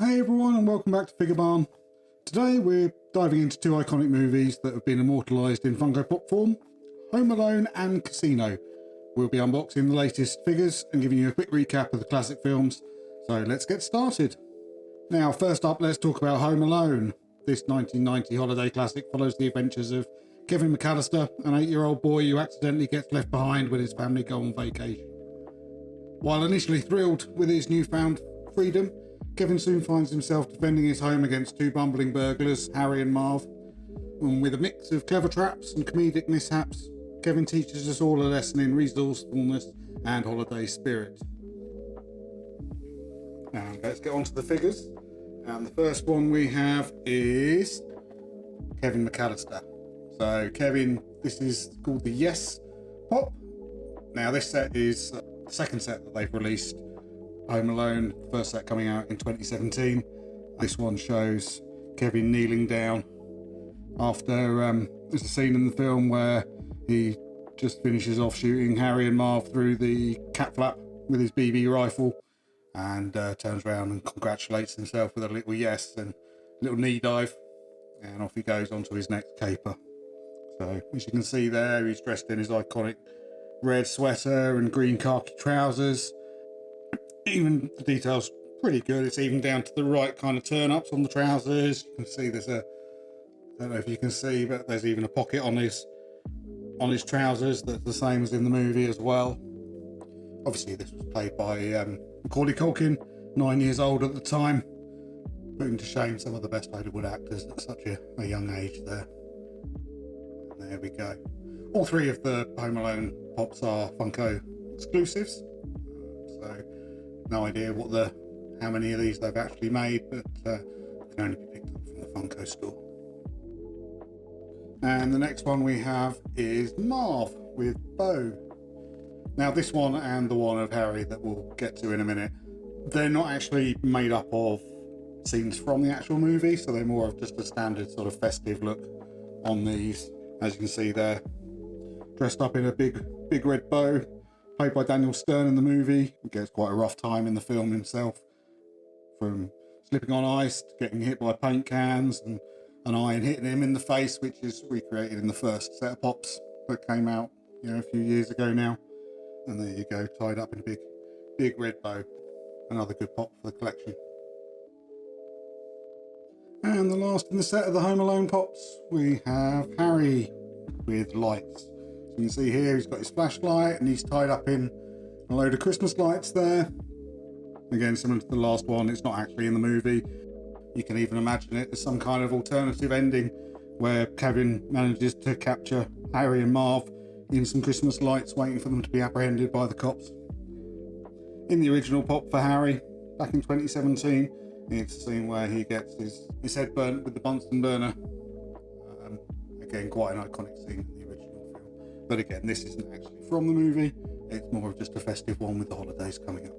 Hey everyone, and welcome back to Figure Barn. Today we're diving into two iconic movies that have been immortalised in Funko Pop form, Home Alone and Casino. We'll be unboxing the latest figures and giving you a quick recap of the classic films, so let's get started. Now first up, let's talk about Home Alone. This 1990 holiday classic follows the adventures of Kevin McAllister, an 8-year-old boy who accidentally gets left behind when his family go on vacation. While initially thrilled with his newfound freedom, Kevin soon finds himself defending his home against two bumbling burglars, Harry and Marv. And with a mix of clever traps and comedic mishaps, Kevin teaches us all a lesson in resourcefulness and holiday spirit. And let's get on to the figures. And the first one we have is Kevin McAllister. So Kevin, this is called the Yes Pop. Now this set is the second set that they've released. Home Alone, first set coming out in 2017. This one shows Kevin kneeling down after there's a scene in the film where he just finishes off shooting Harry and Marv through the cat flap with his BB rifle and turns around and congratulates himself with a little yes and a little knee dive, and off he goes onto his next caper. So as you can see there, he's dressed in his iconic red sweater and green khaki trousers. Even the detail's pretty good. It's even down to the right kind of turn-ups on the trousers. You can see there's a, I don't know if you can see, but there's even a pocket on his trousers that's the same as in the movie as well. Obviously this was played by Macaulay Culkin, 9 years old at the time, putting to shame some of the best Hollywood actors at such a young age there. And there we go. All three of the Home Alone Pops are Funko exclusives, so no idea how many of these they've actually made, but can only be picked up from the Funko store. And the next one we have is Marv with Bo. Now this one and the one of Harry that we'll get to in a minute, they're not actually made up of scenes from the actual movie, so they're more of just a standard sort of festive look on these. As you can see there, dressed up in a big red bow, played by Daniel Stern in the movie. He gets quite a rough time in the film himself, from slipping on ice to getting hit by paint cans and an iron hitting him in the face, which is recreated in the first set of Pops that came out, a few years ago now. And there you go, tied up in a big red bow. Another good Pop for the collection. And the last in the set of the Home Alone Pops, we have Harry with lights. You can see here he's got his flashlight and he's tied up in a load of Christmas lights there. Again, similar to the last one, it's not actually in the movie. You can even imagine it as some kind of alternative ending where Kevin manages to capture Harry and Marv in some Christmas lights waiting for them to be apprehended by the cops. In the original Pop for Harry, back in 2017, it's a scene where he gets his head burnt with the Bunsen burner. Again, quite an iconic scene in the original film. But again, this isn't actually from the movie. It's more of just a festive one with the holidays coming up.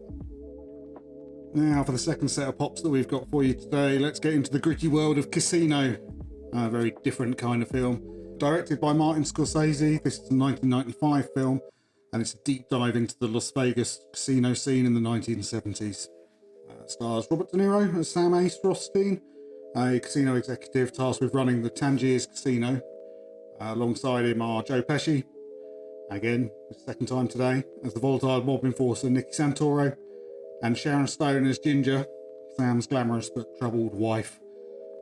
Now for the second set of Pops that we've got for you today, let's get into the gritty world of Casino. A very different kind of film. Directed by Martin Scorsese, this is a 1995 film, and it's a deep dive into the Las Vegas casino scene in the 1970s. Stars Robert De Niro as Sam Ace Rothstein, a casino executive tasked with running the Tangiers Casino. Alongside him are Joe Pesci, again, the second time today, as the volatile mob enforcer Nicky Santoro, and Sharon Stone as Ginger, Sam's glamorous but troubled wife.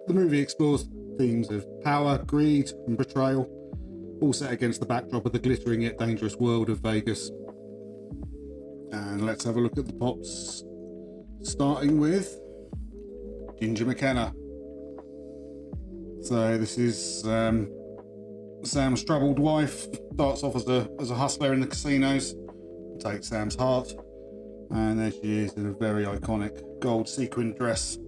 The movie explores themes of power, greed, and betrayal, all set against the backdrop of the glittering yet dangerous world of Vegas. And let's have a look at the Pops, starting with Ginger McKenna. So this is Sam's troubled wife. Starts off as a hustler in the casinos, takes Sam's heart, and there she is in a very iconic gold sequin dress.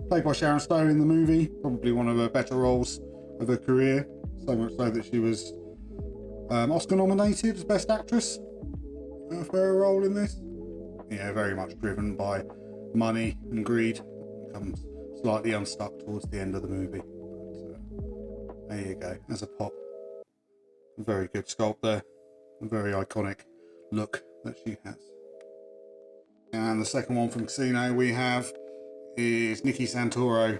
Played by Sharon Stone in the movie, probably one of her better roles of her career, so much so that she was Oscar nominated as Best Actress for her role in this. Yeah, very much driven by money and greed. Becomes slightly unstuck towards the end of the movie. But, there you go, as a Pop. A very good sculpt there. A very iconic look that she has. And the second one from Casino, we have is Nicky Santoro.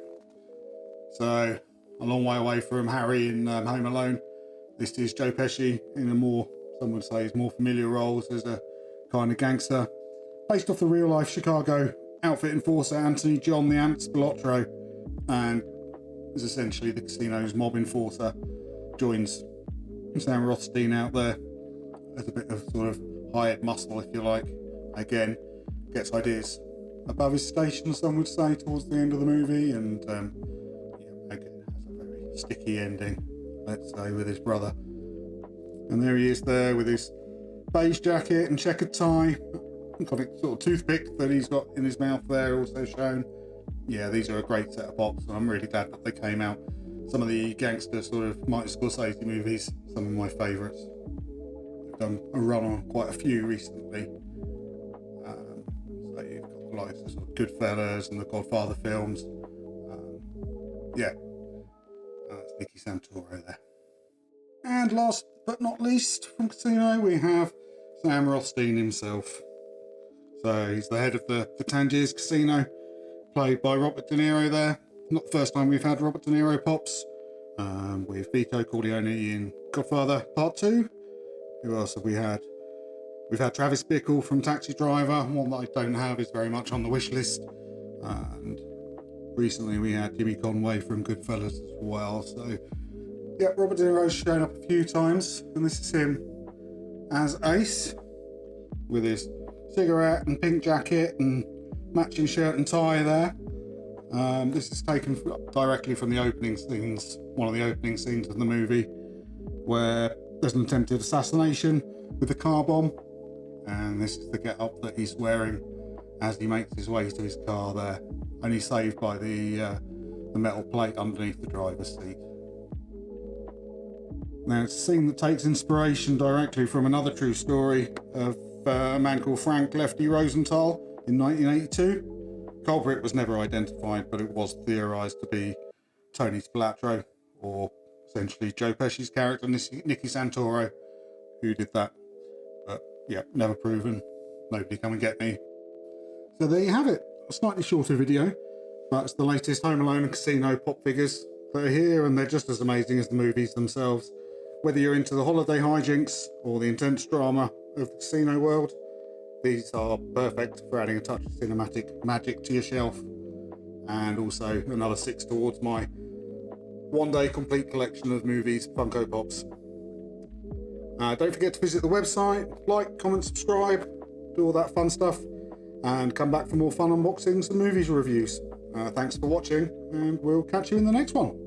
So a long way away from Harry in Home Alone. This is Joe Pesci in a more, some would say, his more familiar roles as a kind of gangster. Based off the real life Chicago outfit enforcer Anthony John the Ant Spilotro, and is essentially the casino's mob enforcer. Joins Sam Rothstein out there as a bit of sort of hired muscle, if you like. Again, gets ideas above his station, some would say, towards the end of the movie, and again has a very sticky ending, let's say, with his brother. And there he is there with his beige jacket and checkered tie. Got a sort of toothpick that he's got in his mouth there also shown. Yeah, these are a great set of pops, and I'm really glad that they came out. Some of the gangster sort of Martin Scorsese movies, some of my favourites. I've done a run on quite a few recently. So you've got the likes of sort of Goodfellas and the Godfather films. That's Nicky Santoro there. And last but not least, from Casino, we have Sam Rothstein himself. So he's the head of the Tangiers Casino, played by Robert De Niro there. Not the first time we've had Robert De Niro pops. With Vito Corleone in Godfather Part 2. Who else have we had? We've had Travis Bickle from Taxi Driver, one that I don't have, is very much on the wish list. And recently we had Jimmy Conway from Goodfellas as well. So yeah, Robert De Niro's shown up a few times, and this is him as Ace with his cigarette and pink jacket and matching shirt and tie there. This is taken directly from the opening scenes, one of the opening scenes of the movie, where there's an attempted assassination with a car bomb, and this is the get-up that he's wearing as he makes his way to his car there, only saved by the metal plate underneath the driver's seat. Now, it's a scene that takes inspiration directly from another true story of a man called Frank Lefty Rosenthal in 1982. Culprit was never identified, but it was theorised to be Tony Spilotro, or essentially Joe Pesci's character, Nicky Santoro, who did that. But yeah, never proven. Nobody come and get me. So there you have it. A slightly shorter video, but it's the latest Home Alone and Casino pop figures that are here, and they're just as amazing as the movies themselves. Whether you're into the holiday hijinks or the intense drama of the casino world, these are perfect for adding a touch of cinematic magic to your shelf, and also another 6 towards my one-day complete collection of movies, Funko Pops. Don't forget to visit the website, like, comment, subscribe, do all that fun stuff, and come back for more fun unboxings and movies reviews. Thanks for watching, and we'll catch you in the next one.